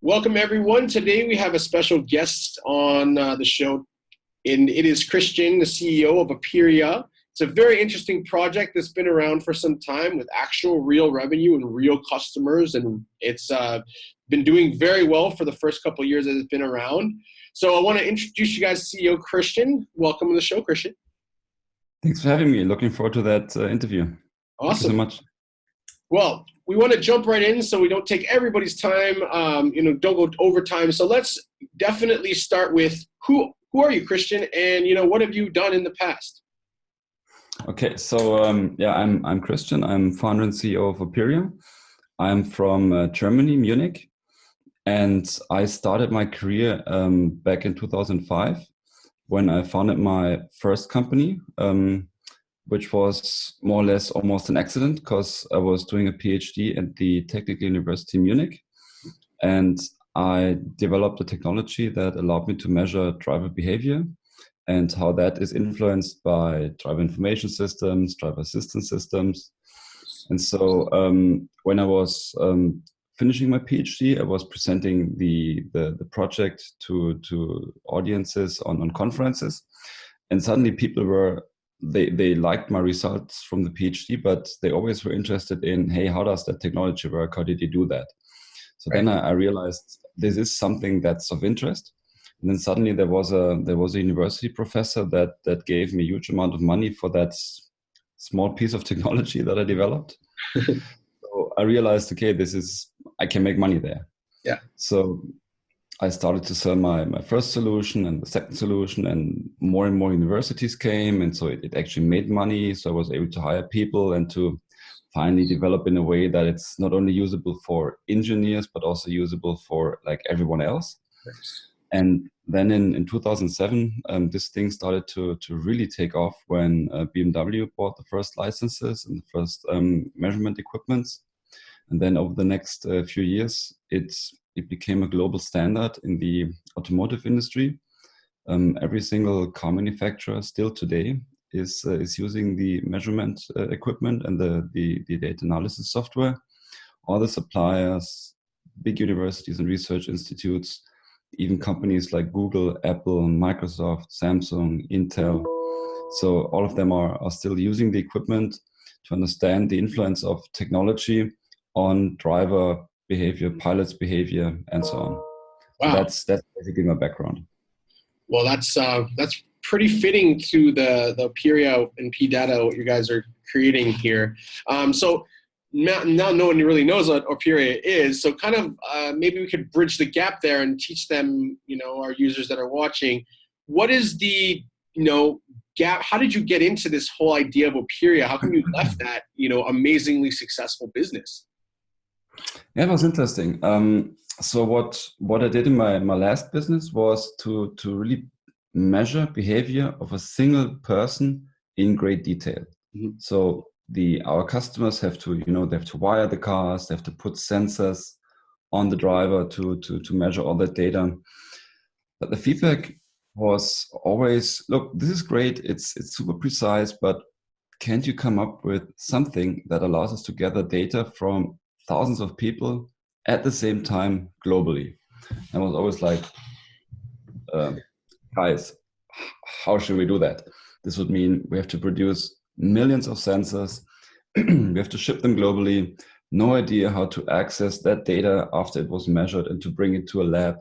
Welcome, everyone. Today we have a special guest on the show, and it is Christian, the CEO of Opiria. It's a very interesting project that's been around for some time with actual real revenue and real customers, and it's been doing very well for the first couple of years that it's been around. So I want to introduce you guys to CEO Christian. Welcome to the show, Christian. Thanks for having me. Looking forward to that interview. Awesome. Thank you so much. Well, we want to jump right in so we don't take everybody's time, don't go over time. So let's definitely start with who are you, Christian, and what have you done in the past? Okay, so I'm Christian. I'm founder and CEO of Opiria. I'm from Germany, Munich, and I started my career back in 2005 when I founded my first company, which was more or less almost an accident because I was doing a PhD at the Technical University in Munich, and I developed a technology that allowed me to measure driver behavior and how that is influenced by driver information systems, driver assistance systems. And so when I was finishing my PhD, I was presenting the project to audiences on conferences, and suddenly people were they liked my results from the PhD, but they always were interested in, hey, how does that technology work? How did you do that? So Then I realized this is something that's of interest. And then suddenly there was a university professor that gave me a huge amount of money for that small piece of technology that I developed. So I realized, okay, I can make money there. Yeah. So I started to sell my first solution and the second solution, and more universities came, and so it actually made money. So I was able to hire people and to finally develop in a way that it's not only usable for engineers, but also usable for like everyone else. Nice. And then in 2007, this thing started to really take off when BMW bought the first licenses and the first measurement equipments. And then over the next few years, it became a global standard in the automotive industry. Every single car manufacturer still today is using the measurement equipment and the data analysis software. All the suppliers, big universities and research institutes, even companies like Google, Apple, Microsoft, Samsung, Intel. So all of them are still using the equipment to understand the influence of technology on driver behavior, pilot's behavior, and so on. Wow. So that's basically my background. Well, that's pretty fitting to the Opiria and P-Data, what you guys are creating here. So now no one really knows what Opiria is. So kind of maybe we could bridge the gap there and teach them, our users that are watching, what is the, gap? How did you get into this whole idea of Opiria? How come you left that, amazingly successful business? Yeah, it was interesting. So what I did in my last business was to really measure behavior of a single person in great detail. Mm-hmm. So our customers have to, they have to wire the cars, they have to put sensors on the driver to measure all that data. But the feedback was always, look, this is great, it's super precise, but can't you come up with something that allows us to gather data from thousands of people at the same time globally? I was always like, guys, how should we do that? This would mean we have to produce millions of sensors. We have to ship them globally. No idea how to access that data after it was measured and to bring it to a lab.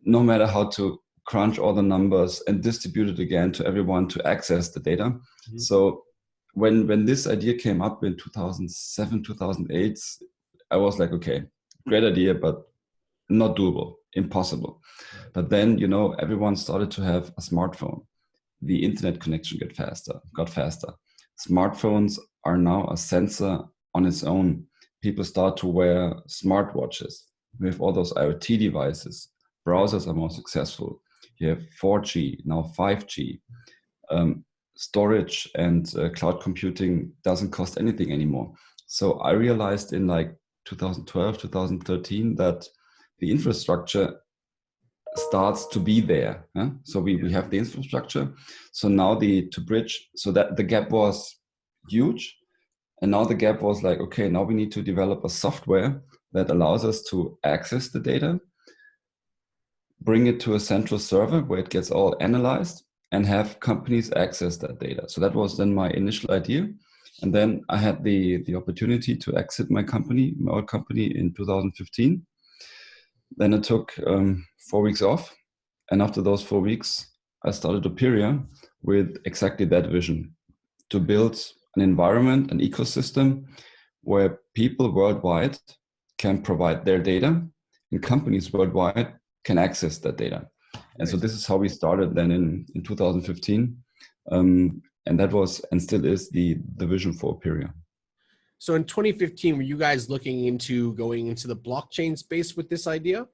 No matter how to crunch all the numbers and distribute it again to everyone to access the data. Mm-hmm. So when this idea came up in 2007, 2008, I was like, okay, great idea, but not doable, impossible. But then, everyone started to have a smartphone. The internet connection got faster. Smartphones are now a sensor on its own. People start to wear smartwatches. We have all those IoT devices. Browsers are more successful. You have 4G, now 5G. Storage and cloud computing doesn't cost anything anymore. So I realized in like 2012, 2013 that the infrastructure starts to be there. Huh? So we have the infrastructure. So now to bridge, so that the gap was huge. And now the gap was like, okay, now we need to develop a software that allows us to access the data, bring it to a central server where it gets all analyzed, and have companies access that data. So that was then my initial idea. And then I had the opportunity to exit my old company in 2015. Then I took 4 weeks off. And after those 4 weeks, I started Opiria with exactly that vision, to build an environment, an ecosystem where people worldwide can provide their data and companies worldwide can access that data. And Nice. so this is how we started then in 2015. And that was and still is the vision for Opiria. So in 2015, were you guys looking into going into the blockchain space with this idea?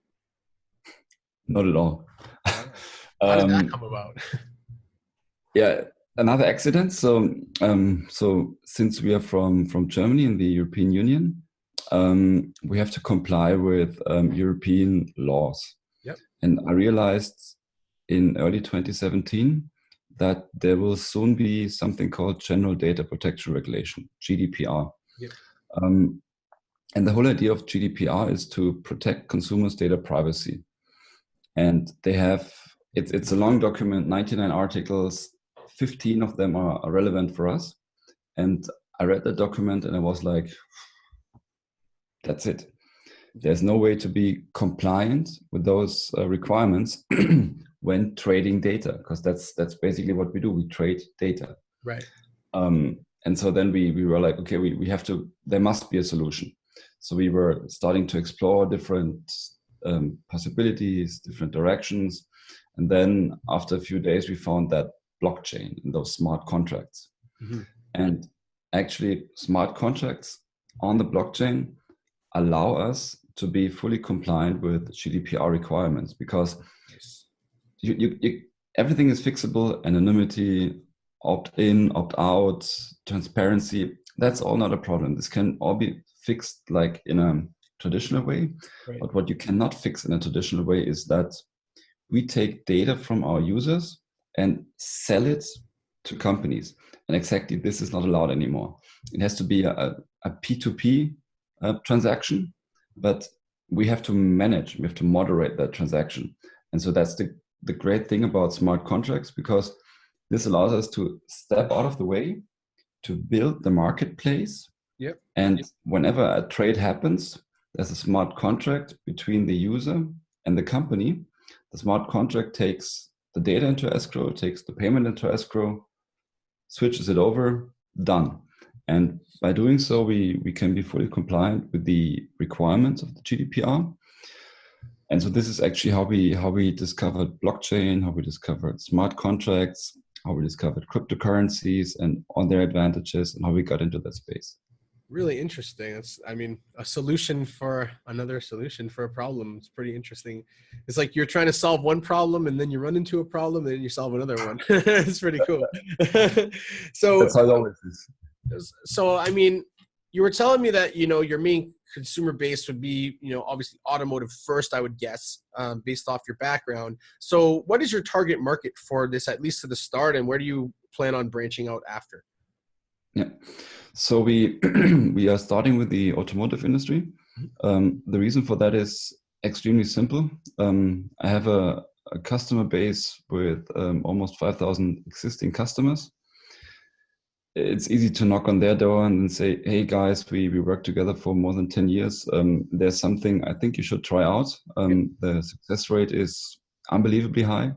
Not at all. How did that come about? Yeah, another accident. So since we are from Germany in the European Union, we have to comply with European laws. Yep. And I realized in early 2017 that there will soon be something called General Data Protection Regulation, GDPR. Yep. And the whole idea of GDPR is to protect consumers' data privacy. And they have, it's a long document, 99 articles, 15 of them are relevant for us. And I read the document and I was like, that's it. There's no way to be compliant with those requirements when trading data, because that's basically what we do. We trade data. Right. And so then we were like, okay, we have to, there must be a solution. So we were starting to explore different possibilities, different directions. And then after a few days, we found that blockchain and those smart contracts. Mm-hmm. And actually smart contracts on the blockchain allow us to be fully compliant with GDPR requirements, because everything is fixable, anonymity, opt-in, opt-out, transparency. That's all not a problem. This can all be fixed like in a traditional way. Right. But what you cannot fix in a traditional way is that we take data from our users and sell it to companies. And exactly this is not allowed anymore. It has to be a P2P transaction, but we have to manage, we have to moderate that transaction. And so that's the great thing about smart contracts, because this allows us to step out of the way, to build the marketplace. Yep. And whenever a trade happens, there's a smart contract between the user and the company. The smart contract takes the data into escrow, takes the payment into escrow, switches it over, done. And by doing so, we can be fully compliant with the requirements of the GDPR. And so this is actually how we discovered blockchain, how we discovered smart contracts, how we discovered cryptocurrencies and all their advantages, and how we got into that space. Really interesting. It's, I mean, a solution for another solution for a problem. It's pretty interesting. It's like you're trying to solve one problem and then you run into a problem and then you solve another one. It's pretty cool. So that's how it always is. So, I mean, you were telling me that, you know, your main consumer base would be, you know, obviously automotive first, I would guess, based off your background. So what is your target market for this, at least to the start, and where do you plan on branching out after? Yeah. So we we are starting with the automotive industry. The reason for that is extremely simple. I have a customer base with almost 5,000 existing customers. It's easy to knock on their door and say, hey guys, we work together for more than 10 years. There's something I think you should try out. The success rate is unbelievably high.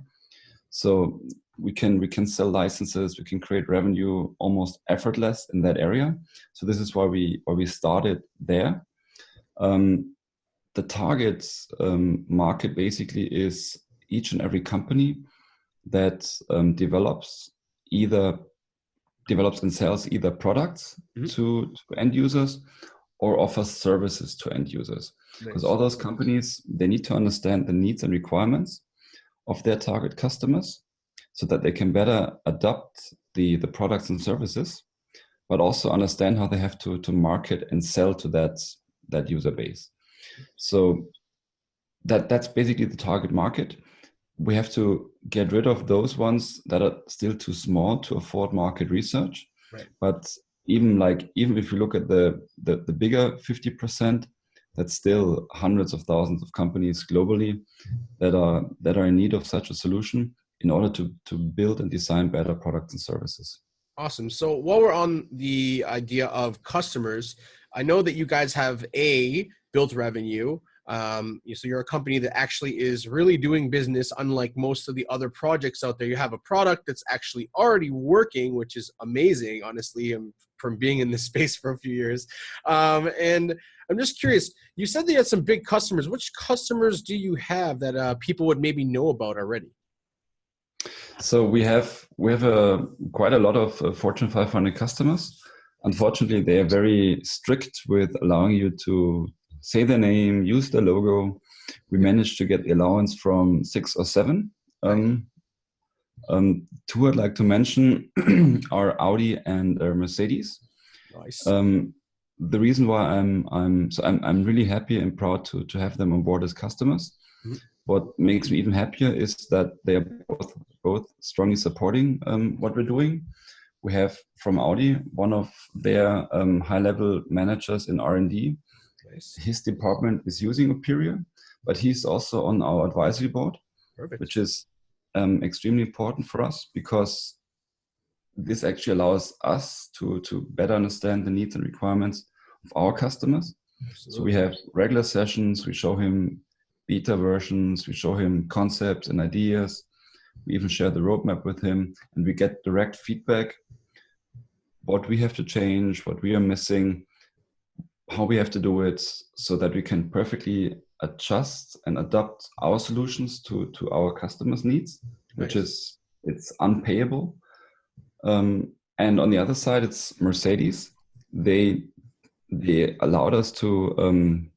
So we can sell licenses, we can create revenue almost effortless in that area. So this is why we started there. The target market basically is each and every company that develops and sells either products to end users or offers services to end users. Because all those companies, they need to understand the needs and requirements of their target customers so that they can better adopt the products and services, but also understand how they have to market and sell to that user base. So that's basically the target market. We have to get rid of those ones that are still too small to afford market research. Right. But even if you look at the bigger 50%, that's still hundreds of thousands of companies globally that are in need of such a solution in order to build and design better products and services. Awesome. So while we're on the idea of customers, I know that you guys have built revenue. So you're a company that actually is really doing business, unlike most of the other projects out there. You have a product that's actually already working, which is amazing, honestly, from being in this space for a few years. And I'm just curious, you said that you had some big customers. Which customers do you have that people would maybe know about already? So we have quite a lot of Fortune 500 customers. Unfortunately, they are very strict with allowing you to say their name, use the logo. We managed to get the allowance from 6 or 7. Two I'd like to mention are Audi and Mercedes. Nice. The reason why I'm really happy and proud to have them on board as customers. Mm-hmm. What makes me even happier is that they are both strongly supporting what we're doing. We have from Audi one of their high-level managers in R&D. Nice. His department is using Opiria, but he's also on our advisory board. Perfect. Which is extremely important for us, because this actually allows us to better understand the needs and requirements of our customers. Absolutely. So we have regular sessions, we show him beta versions, we show him concepts and ideas. We even share the roadmap with him, and we get direct feedback, what we have to change, what we are missing, how we have to do it, so that we can perfectly adjust and adapt our solutions to our customers' needs. Nice. Which is, it's unpayable. And on the other side, it's Mercedes. They allowed us to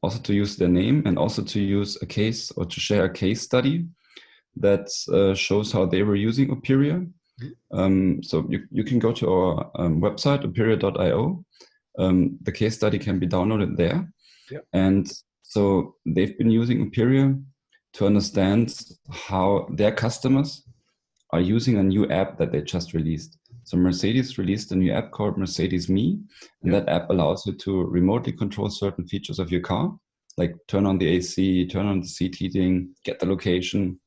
also to use their name, and also to use a case, or to share a case study that shows how they were using Opiria. So you can go to our website, opiria.io. The case study can be downloaded there. Yep. And so they've been using Opiria to understand how their customers are using a new app that they just released. So Mercedes released a new app called Mercedes Me, and that app allows you to remotely control certain features of your car, like turn on the AC, turn on the seat heating, get the location,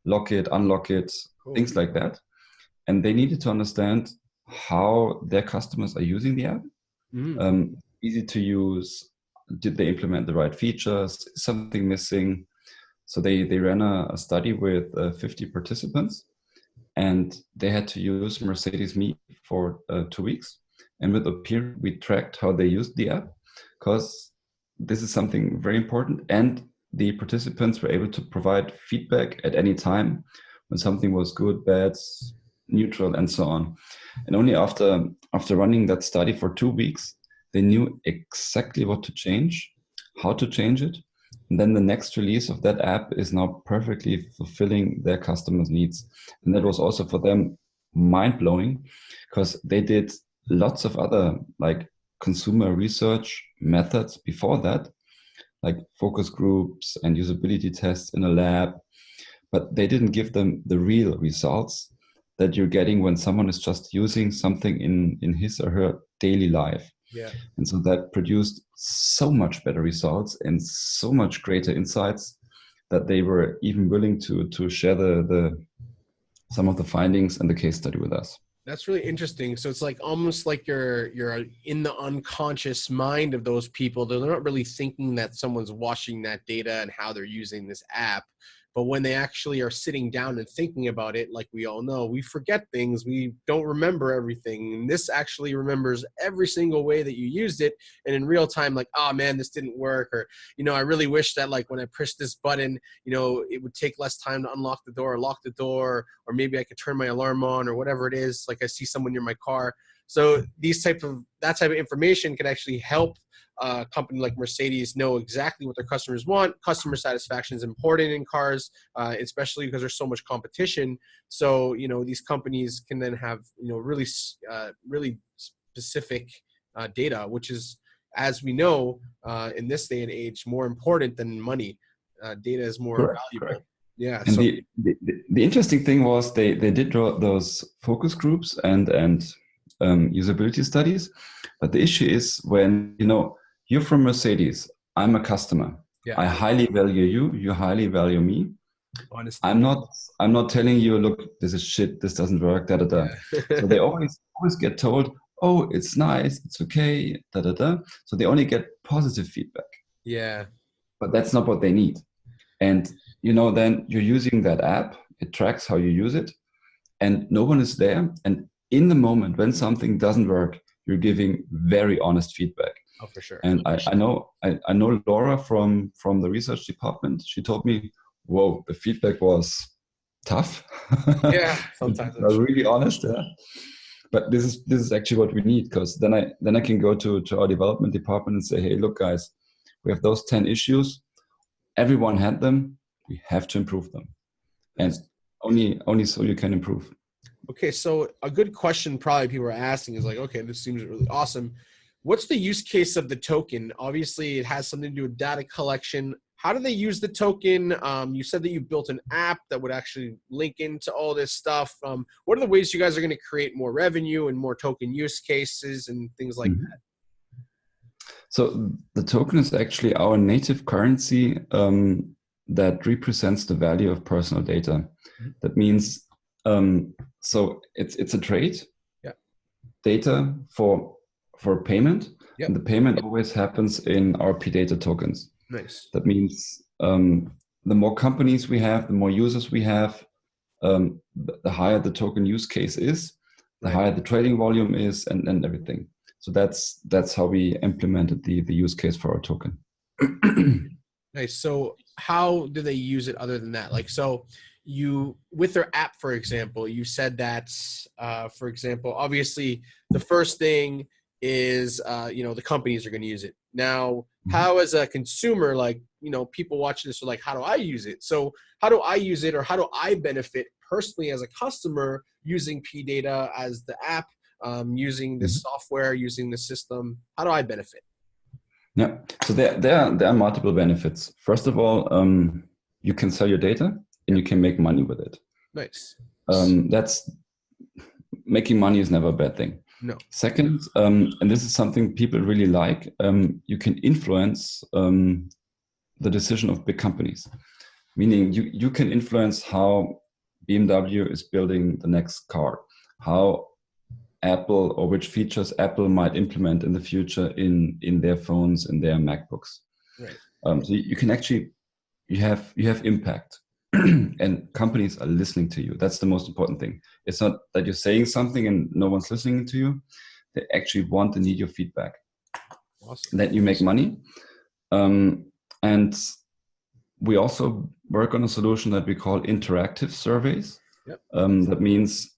lock it, unlock it, cool. Things like that. And they needed to understand how their customers are using the app. Easy to use. Did they implement the right features? Is something missing? So they ran a study with 50 participants, and they had to use Mercedes Me for 2 weeks. And with Opiria, we tracked how they used the app, because this is something very important. And the participants were able to provide feedback at any time when something was good, bad, neutral, and so on. And only after running that study for 2 weeks, they knew exactly what to change, how to change it. And then the next release of that app is now perfectly fulfilling their customers' needs. And that was also for them mind-blowing, because they did lots of other like consumer research methods before that, like focus groups and usability tests in a lab, but they didn't give them the real results that you're getting when someone is just using something in his or her daily life. Yeah. And so that produced so much better results and so much greater insights that they were even willing to share some of the findings and the case study with us. That's really interesting. So it's like almost like you're in the unconscious mind of those people. They're not really thinking that someone's watching that data and how they're using this app. But when they actually are sitting down and thinking about it, like we all know, we forget things. We don't remember everything. And this actually remembers every single way that you used it. And in real time, like, oh man, this didn't work. Or, I really wish that like when I pushed this button, it would take less time to unlock the door or lock the door, or maybe I could turn my alarm on or whatever it is. Like I see someone near my car. So that type of information can actually help a company like Mercedes know exactly what their customers want. Customer satisfaction is important in cars, especially because there's so much competition. So, these companies can then have, really specific data, which is, as we know, in this day and age, more important than money. Data is more valuable. Correct. Yeah. And so the interesting thing was they did those focus groups and usability studies, but the issue is when you're from Mercedes. I'm a customer. Yeah. I highly value you. You highly value me. Honestly. I'm not telling you, look, this is shit. This doesn't work. Da da da. Yeah. So they always get told, oh, it's nice. It's okay. Da da da. So they only get positive feedback. Yeah. But that's not what they need. And then you're using that app. It tracks how you use it, and no one is there. And in the moment when something doesn't work, you're giving very honest feedback. Oh, for sure. And I know Laura from the research department. She told me, "Whoa, the feedback was tough." Yeah, sometimes I'm really honest. Yeah, but this is actually what we need, because then I can go to our development department and say, "Hey, look, guys, we have those 10 issues. Everyone had them. We have to improve them, and only so you can improve." Okay, so a good question probably people are asking is like, okay, this seems really awesome. What's the use case of the token? Obviously, it has something to do with data collection. How do they use the token? You said that you built an app that would actually link into all this stuff. What are the ways you guys are going to create more revenue and more token use cases and things like that? So the token is actually our native currency that represents the value of personal data. That means, so it's a trade, data for payment. And the payment always happens in our P-data tokens. Nice. That means the more companies we have, the more users we have, the higher the token use case is, the higher the trading volume is, and everything. So that's how we implemented the use case for our token. Nice. So how do they use it other than that? Like, so you, with their app, for example, you said that, for example, obviously the first thing is, the companies are going to use it. Now, how as a consumer, like, people watching this are like, how do I use it? So how do I use it, or how do I benefit personally as a customer using P-data as the app, using this software, using the system? How do I benefit? Yeah, so there are multiple benefits. First of all, you can sell your data and you can make money with it. Nice. That's making money is never a bad thing. No. Second, and this is something people really like, you can influence the decision of big companies. Meaning you can influence how BMW is building the next car, how Apple, or which features Apple might implement in the future in their phones, in their MacBooks. Right. So you can actually, you have impact, and companies are listening to you. That's the most important thing. It's not that you're saying something and no one's listening to you. They actually want and need your feedback. Awesome. That you make money. And we also work on a solution that we call interactive surveys. That means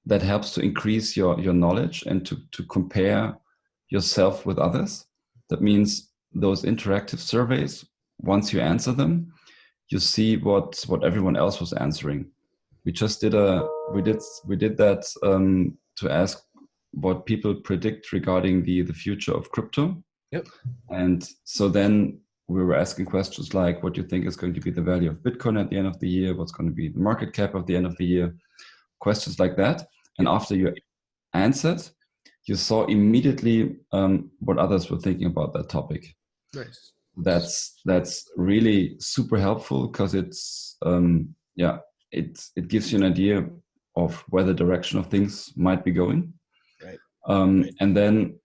that helps to increase your knowledge and to compare yourself with others. That means those interactive surveys, once you answer them, you see what everyone else was answering. We just did that to ask what people predict regarding the future of crypto. And so then we were asking questions like, what do you think is going to be the value of Bitcoin at the end of the year? What's going to be the market cap at the end of the year? Questions like that. And after you answered, you saw immediately what others were thinking about that topic. Nice. That's really super helpful, because it's it gives you an idea of where the direction of things might be going. Right. And then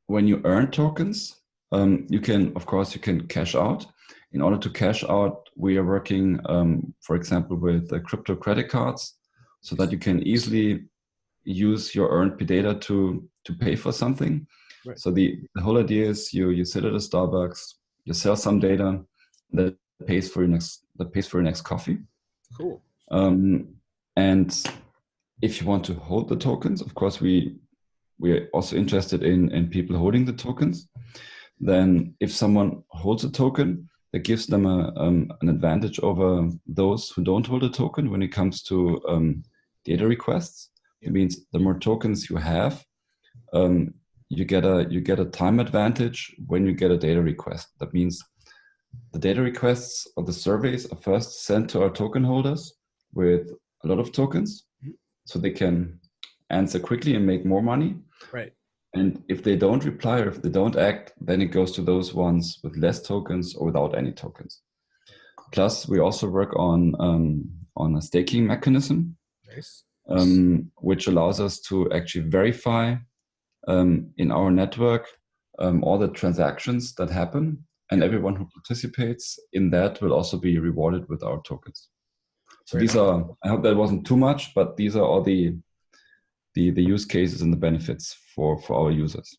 when you earn tokens, you can cash out. In order to cash out, we are working, for example, with crypto credit cards, so that you can easily use your earned P-data to pay for something. Right. So the whole idea is you sit at a Starbucks, you sell some data that pays for your next coffee. Cool. And if you want to hold the tokens, of course we are also interested in people holding the tokens. Then if someone holds a token, that gives them an advantage over those who don't hold a token when it comes to data requests. It means the more tokens you have, you get a time advantage when you get a data request. That means the data requests or the surveys are first sent to our token holders with a lot of tokens, so they can answer quickly and make more money. Right. And if they don't reply or if they don't act, then it goes to those ones with less tokens or without any tokens. Plus, we also work on a staking mechanism, Nice. which allows us to actually verify in our network all the transactions that happen, and everyone who participates in that will also be rewarded with our tokens. So these are, I hope that wasn't too much, but these are all the use cases and the benefits for our users.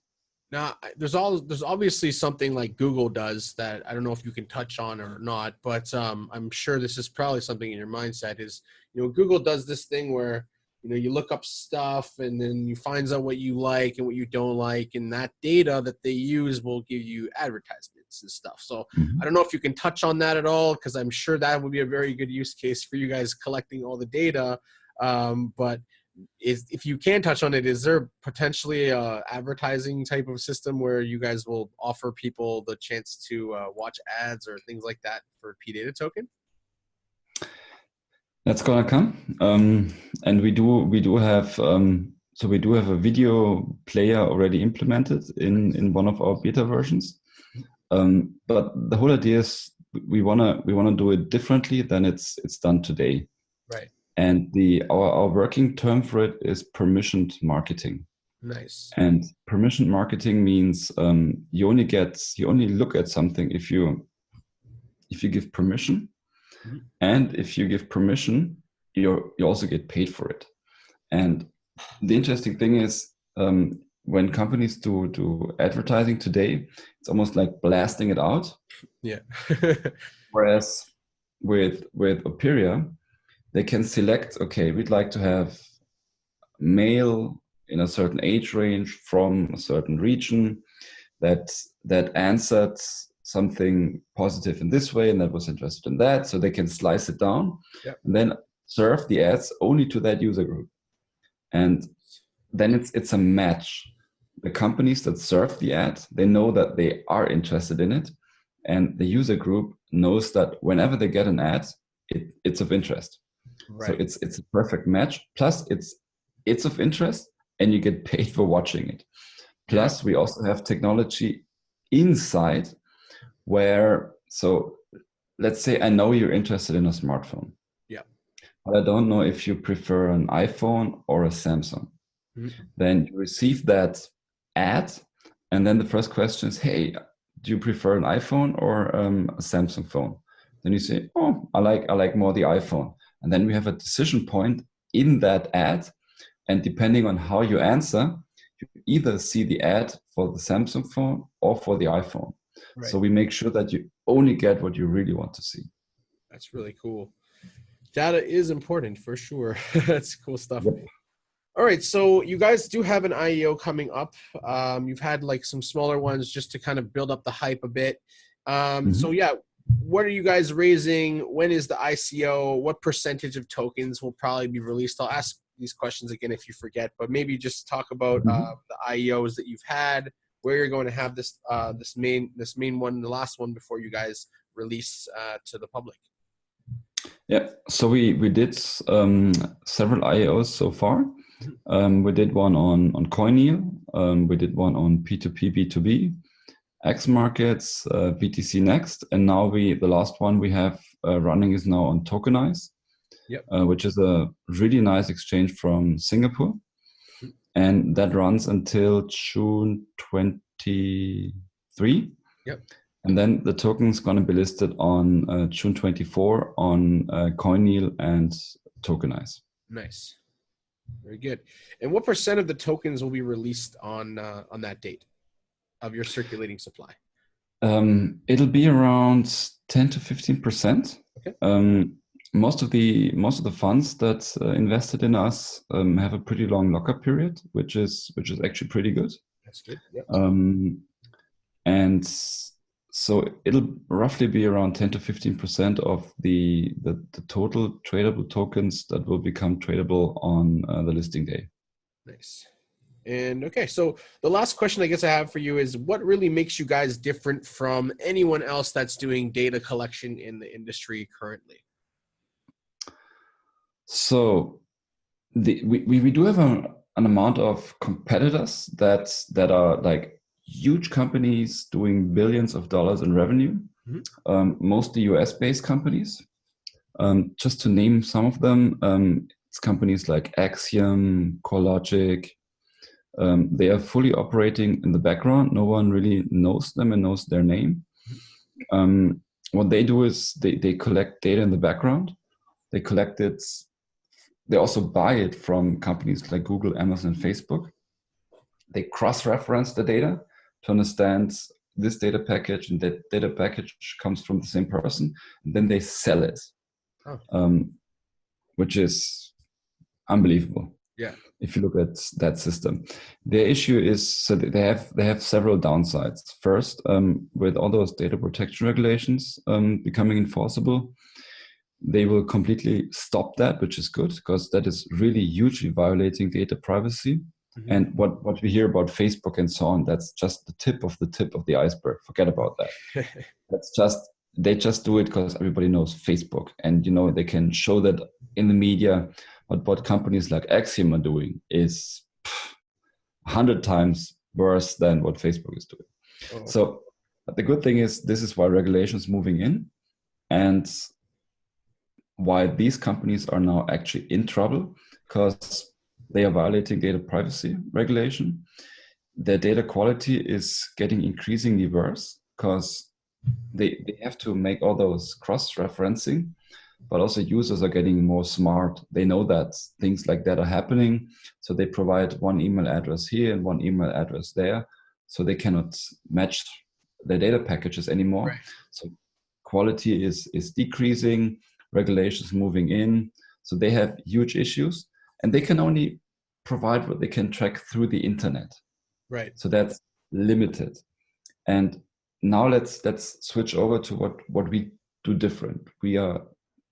Now, there's obviously something like Google does that I don't know if you can touch on or not, but I'm sure this is probably something in your mindset is, Google does this thing where, you look up stuff and then you find out what you like and what you don't like, and that data that they use will give you advertisements and stuff. So I don't know if you can touch on that at all, because I'm sure that would be a very good use case for you guys collecting all the data. But if you can touch on it, is there potentially a advertising type of system where you guys will offer people the chance to watch ads or things like that for P-Data token? That's gonna come, and we do have so we do have a video player already implemented in one of our beta versions. But the whole idea is we wanna do it differently than it's done today. Right. And our working term for it is permissioned marketing. Nice. And permissioned marketing means you only look at something if you give permission, and if you give permission, you also get paid for it. And the interesting thing is when companies do advertising today, it's almost like blasting it out. Yeah. Whereas with Opiria, they can select, okay, we'd like to have male in a certain age range from a certain region that answered something positive in this way and that was interested in that. So they can slice it down and then serve the ads only to that user group. And then it's a match. The companies that serve the ad, they know that they are interested in it. And the user group knows that whenever they get an ad, it's of interest. Right. So it's a perfect match. Plus it's of interest and you get paid for watching it. Plus we also have technology inside where, so let's say I know you're interested in a smartphone. Yeah. But I don't know if you prefer an iPhone or a Samsung. Then you receive that ad and then the first question is, hey, do you prefer an iPhone or a Samsung phone? Then you say, oh, I like more the iPhone. And then we have a decision point in that ad. And depending on how you answer, you either see the ad for the Samsung phone or for the iPhone. Right. So we make sure that you only get what you really want to see. That's really cool. Data is important for sure. That's cool stuff. Yep. All right, so you guys do have an IEO coming up. You've had like some smaller ones just to kind of build up the hype a bit. So yeah, what are you guys raising? When is the ICO? What percentage of tokens will probably be released? I'll ask these questions again if you forget, but maybe just talk about the IEOs that you've had, where you're going to have this this main one, the last one before you guys release to the public. Yeah, so we did several IEOs so far. We did one on CoinEal. We did one on P2P, B2B, X Markets, BTC Next, and now the last one we have running is now on Tokenize, which is a really nice exchange from Singapore, and that runs until June 23. Yep. And then the token is going to be listed on June 24 on CoinEal and Tokenize. Nice. Very good. And what percent of the tokens will be released on that date of your circulating supply? It'll be around 10 to 15%. Okay. Most of the funds that invested in us have a pretty long lockup period, which is actually pretty good. That's good. Yep. And so it'll roughly be around 10 to 15% of the total tradable tokens that will become tradable on the listing day. Nice. And okay, so the last question I guess I have for you is, what really makes you guys different from anyone else that's doing data collection in the industry currently? So we do have an amount of competitors that are like huge companies doing billions of dollars in revenue, mostly US-based companies. Just to name some of them, it's companies like Axiom, CoreLogic. They are fully operating in the background. No one really knows them and knows their name. What they do is they collect data in the background. They collect it. They also buy it from companies like Google, Amazon, and Facebook. They cross-reference the data to understand this data package and that data package comes from the same person. And then they sell it, which is unbelievable. Yeah. If you look at that system, their issue is so they have several downsides. First, with all those data protection regulations becoming enforceable, they will completely stop that, which is good because that is really hugely violating data privacy. And what we hear about Facebook and so on, that's just the tip of the iceberg. Forget about that. They just do it because everybody knows Facebook, and they can show that in the media. But what companies like Axiom are doing is 100 times worse than what Facebook is doing. Oh. So the good thing is this is why regulation is moving in, and why these companies are now actually in trouble, because they are violating data privacy regulation. Their data quality is getting increasingly worse because they have to make all those cross-referencing, but also users are getting more smart. They know that things like that are happening. So they provide one email address here and one email address there. So they cannot match their data packages anymore. Right. So quality is decreasing, regulations moving in. So they have huge issues, and they can only provide what they can track through the internet. Right. So that's limited. And now let's switch over to what we do different. We are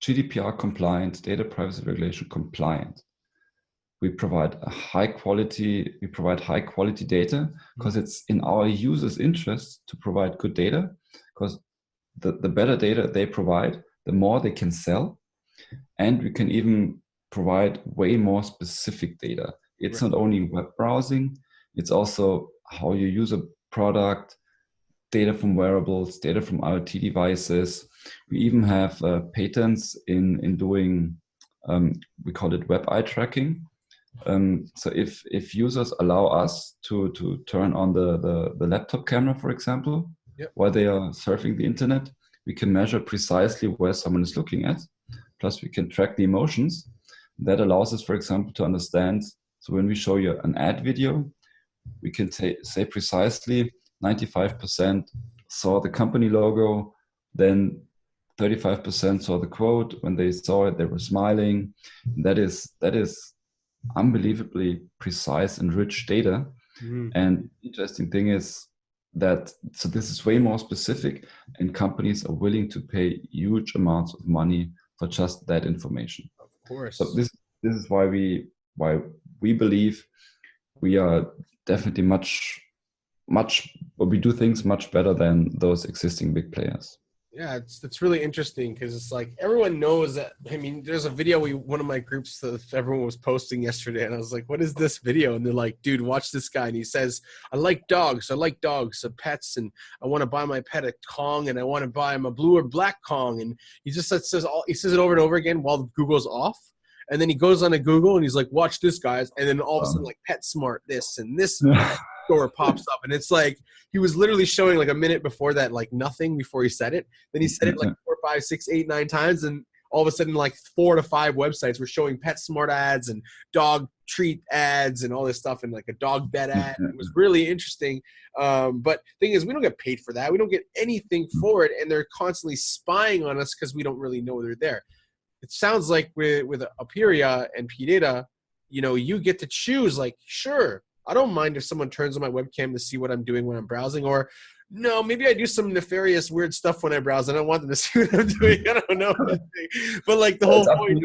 GDPR compliant, data privacy regulation compliant. We provide high quality data because it's in our users' interest to provide good data, because the better data they provide, the more they can sell. And we can even provide way more specific data. It's not only web browsing, it's also how you use a product, data from wearables, data from IoT devices. We even have patents in doing, we call it web eye tracking. So if users allow us to turn on the laptop camera, for example, while they are surfing the internet, we can measure precisely where someone is looking at. Plus we can track the emotions. That allows us, for example, to understand. So when we show you an ad video, we can say precisely 95% saw the company logo, then 35% saw the quote. When they saw it, they were smiling. That is unbelievably precise and rich data. And the interesting thing is that, so this is way more specific, and companies are willing to pay huge amounts of money for just that information. Of course. So this is why we believe we are definitely we do things much better than those existing big players. Yeah, it's really interesting because it's like everyone knows that. I mean, there's a video one of my groups that everyone was posting yesterday, and I was like, "What is this video?" And they're like, "Dude, watch this guy." And he says, "I like dogs, so pets, and I want to buy my pet a Kong, and I want to buy him a blue or black Kong." And he just says it over and over again while Google's off. And then he goes on to Google and he's like, "Watch this, guys." And then all of a sudden, like PetSmart, this and this store pops up, and it's like he was literally showing like a minute before that, like nothing before he said it. Then he said it like 4, 5, 6, 8, 9 times, and all of a sudden, like 4 to 5 websites were showing PetSmart ads and dog treat ads and all this stuff, and like a dog bed ad. It was really interesting. But thing is, we don't get paid for that. We don't get anything for it, and they're constantly spying on us because we don't really know they're there. It sounds like with Opiria and PData, you get to choose, like, sure, I don't mind if someone turns on my webcam to see what I'm doing when I'm browsing, or no, maybe I do some nefarious weird stuff when I browse. I don't want them to see what I'm doing. I don't know. But like the whole point,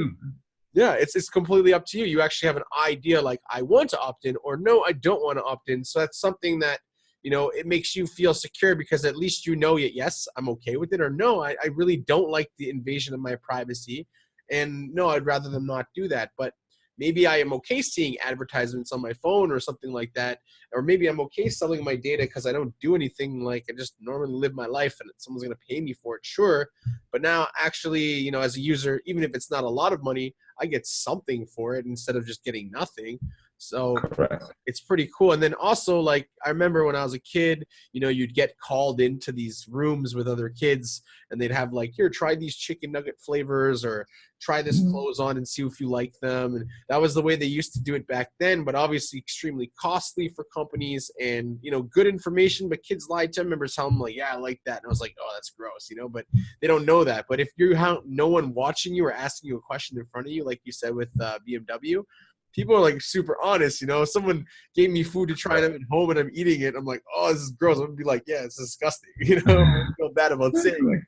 yeah, it's completely up to you. You actually have an idea, like I want to opt in, or no, I don't want to opt in. So that's something that, it makes you feel secure, because at least yes, I'm okay with it, or no, I really don't like the invasion of my privacy. And no, I'd rather them not do that. But, maybe I am okay seeing advertisements on my phone or something like that, or maybe I'm okay selling my data because I don't do anything, like I just normally live my life and someone's going to pay me for it, sure. But now actually, you know, as a user, even if it's not a lot of money, I get something for it instead of just getting nothing. So Correct. it's pretty cool. And then also, like, I remember when I was a kid, you know, you'd get called into these rooms with other kids and they'd have like, here, try these chicken nugget flavors, or try this clothes on and see if you like them. And that was the way they used to do it back then, but obviously extremely costly for companies, and, you know, good information, but kids lied to them. I remember telling them like, yeah, I like that. And I was like, oh, that's gross, you know, but they don't know that. But if you have no one watching you or asking you a question in front of you, like you said with BMW, people are like super honest, you know. If someone gave me food to try them at home and I'm eating it, I'm like, oh, this is gross. I'm gonna be like, yeah, it's disgusting, you know. I feel bad about saying it.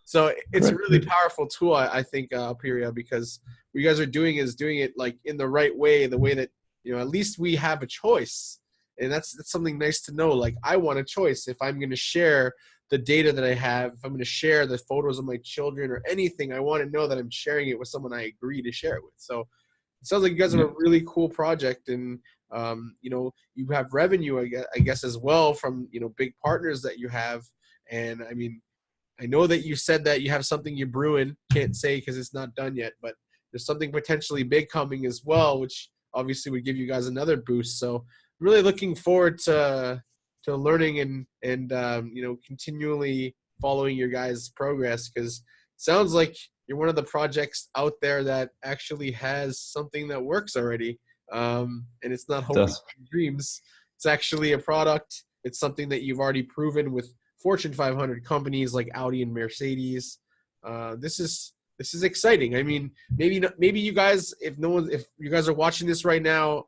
So it's a really powerful tool, I think, Opiria, because what you guys are doing is doing it like in the right way, the way that, you know, at least we have a choice. And that's something nice to know. Like, I want a choice. If I'm going to share the data that I have, if I'm going to share the photos of my children or anything, I want to know that I'm sharing it with someone I agree to share it with. So it sounds like you guys have a really cool project, and you know, you have revenue, I guess, as well from, you know, big partners that you have. And I mean, I know that you said that you have something you're brewing. Can't say because it's not done yet, but there's something potentially big coming as well, which obviously would give you guys another boost. So really looking forward to learning and you know, continually following your guys' progress, because it sounds like you're one of the projects out there that actually has something that works already. And it's not hoping dreams. It's actually a product. It's something that you've already proven with Fortune 500 companies like Audi and Mercedes. This is exciting. I mean, maybe you guys, if you guys are watching this right now,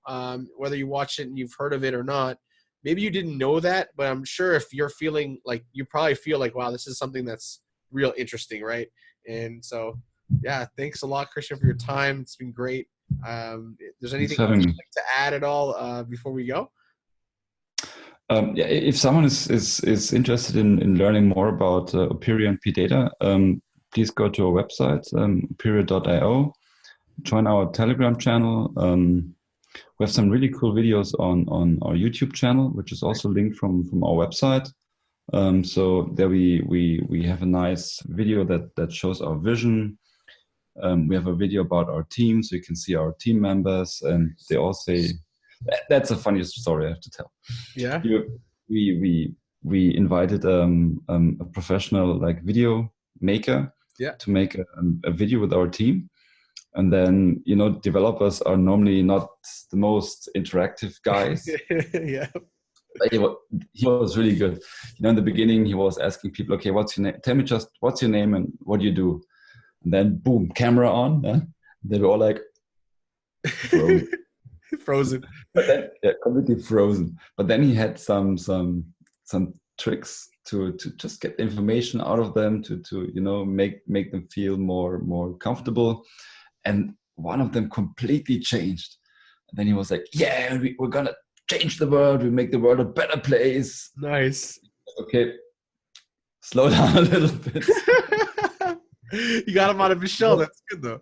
whether you watch it and you've heard of it or not, maybe you didn't know that, but I'm sure if you're feeling like, you probably feel like, wow, this is something that's real interesting, right? And so, yeah, thanks a lot, Christian, for your time. It's been great. There's anything you'd like to add at all before we go? Yeah, if someone is interested in learning more about Opiria and PData, please go to our website, opiria.io. Join our Telegram channel. We have some really cool videos on our YouTube channel, which is also linked from our website. So there we have a nice video that shows our vision. We have a video about our team, so you can see our team members, and they all say, that's a funny story I have to tell. Yeah. We invited a professional like video maker to make a video with our team. And then, you know, developers are normally not the most interactive guys. Yeah. But he was really good. You know, in the beginning, he was asking people, okay, what's your name? Tell me just what's your name and what do you do? And then, boom, camera on. They were all like, frozen. But then, yeah, completely frozen. But then he had some tricks to just get information out of them, to you know, make them feel more comfortable. And one of them completely changed. And then he was like, yeah, we're gonna change the world. We make the world a better place. Nice. Okay, slow down a little bit. You got him out of his shell. That's good though.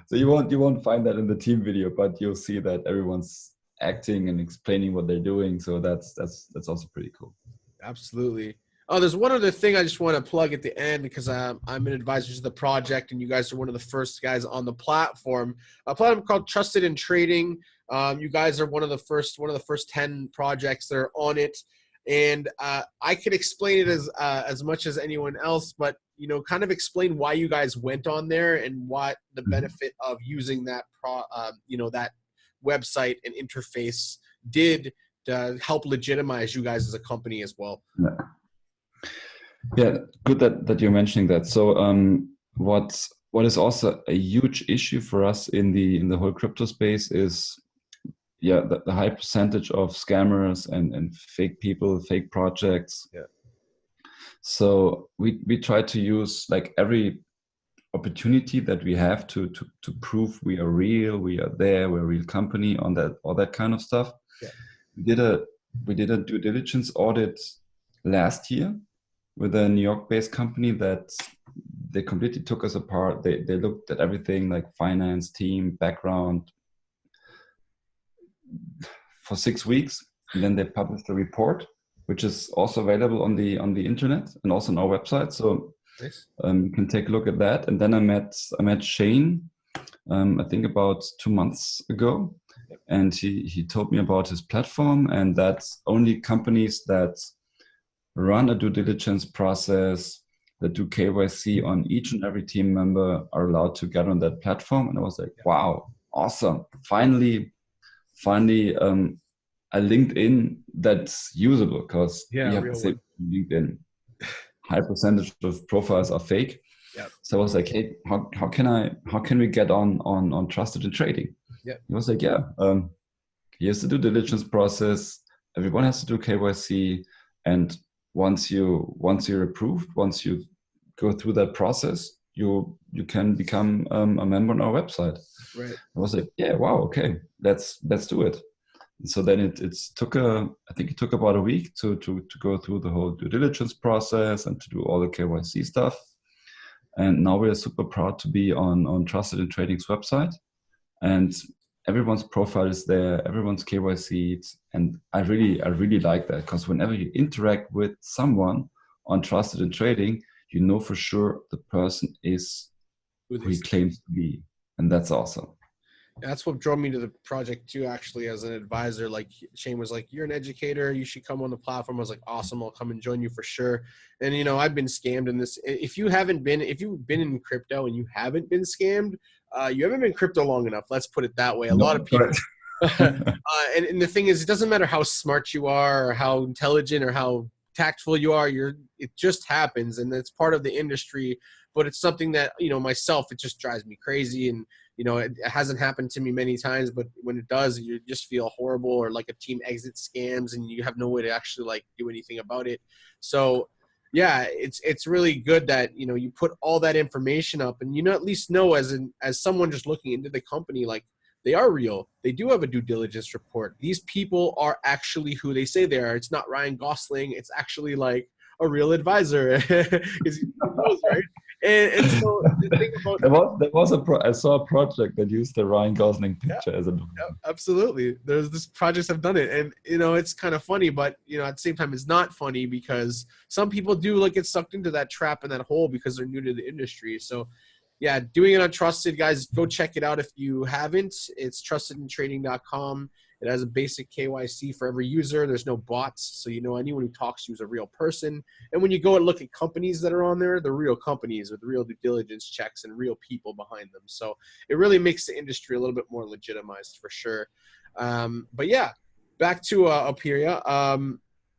So you won't find that in the team video, but you'll see that everyone's acting and explaining what they're doing. So that's also pretty cool. Absolutely. Oh, there's one other thing I just want to plug at the end, because I'm an advisor to the project, and you guys are one of the first guys on the platform. A platform called TrustedInTrading. You guys are one of the first 10 projects that are on it, and I could explain it as much as anyone else, but you know, kind of explain why you guys went on there and what the benefit of using that that website and interface did to help legitimize you guys as a company as well. Yeah, good that you're mentioning that. So what is also a huge issue for us in the whole crypto space is the high percentage of scammers and fake people, fake projects. Yeah. So we try to use like every opportunity that we have to prove we are real, we are there, we're a real company, on that, all that kind of stuff. Yeah. We did a due diligence audit last year with a New York-based company that they completely took us apart. They looked at everything like finance, team, background for 6 weeks, and then they published a report, which is also available on the internet and also on our website. So Nice. you can take a look at that. And then I met Shane, I think about 2 months ago, and he told me about his platform, and that's only companies that run a due diligence process, that do KYC on each and every team member are allowed to get on that platform. And I was like, wow, awesome. Finally, a LinkedIn that's usable, because we have the same LinkedIn. High percentage of profiles are fake. Yep. So I was like, hey, how can we get on Trusted in Trading? Yep. He was like, yeah, here's the due diligence process. Everyone has to do KYC, and once you're approved, once you go through that process, you can become a member on our website. Right. I was like, yeah, wow, okay, let's do it. And so then it took I think it took about a week to go through the whole due diligence process and to do all the KYC stuff. And now we are super proud to be on Trusted in Trading's website, and everyone's profile is there, everyone's KYC, and I really like that, because whenever you interact with someone on Trusted in Trading, you know for sure the person is who he claims to be, and that's awesome. That's what drove me to the project too, actually, as an advisor. Like Shane was like, you're an educator, you should come on the platform. I was like, awesome, I'll come and join you for sure. And I've been scammed in this. If you've been in crypto and you haven't been scammed, you haven't been crypto long enough. Let's put it that way. A lot of people. And the thing is, it doesn't matter how smart you are or how intelligent or how tactful you are. It just happens, and it's part of the industry. But it's something that myself, it just drives me crazy. And it hasn't happened to me many times, but when it does, you just feel horrible, or like a team exit scams and you have no way to actually do anything about it. So yeah, it's really good that, you put all that information up, and at least know as someone just looking into the company, like they are real. They do have a due diligence report. These people are actually who they say they are. It's not Ryan Gosling. It's actually like a real advisor. Right? And so the thing about I saw a project that used the Ryan Gosling picture as a absolutely. This projects have done it, and it's kind of funny, but at the same time it's not funny, because some people do get sucked into that trap and that hole because they're new to the industry. So yeah, doing it on Trusted, guys, go check it out if you haven't. It's TrustedInTrading.com. It has a basic KYC for every user. There's no bots, so anyone who talks to you is a real person. And when you go and look at companies that are on there, they're real companies with real due diligence checks and real people behind them. So it really makes the industry a little bit more legitimized for sure. But yeah, back to Opiria.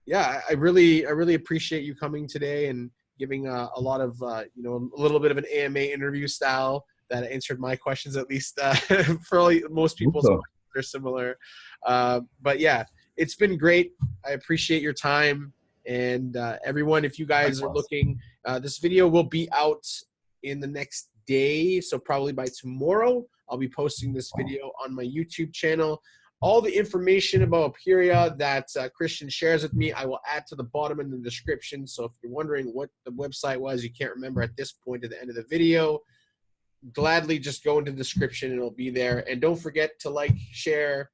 Yeah, I really appreciate you coming today and giving a lot of a little bit of an AMA interview style that answered my questions, at least for most people's questions are similar. But yeah, it's been great. I appreciate your time. And everyone, if you guys are looking, this video will be out in the next day. So probably by tomorrow, I'll be posting this video on my YouTube channel. All the information about Opiria that Christian shares with me, I will add to the bottom in the description. So if you're wondering what the website was, you can't remember at this point at the end of the video, gladly just go into the description and it'll be there. And don't forget to like, share,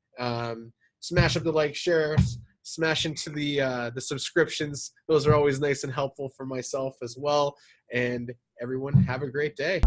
smash up the like, share, smash into the subscriptions. Those are always nice and helpful for myself as well. And everyone, have a great day.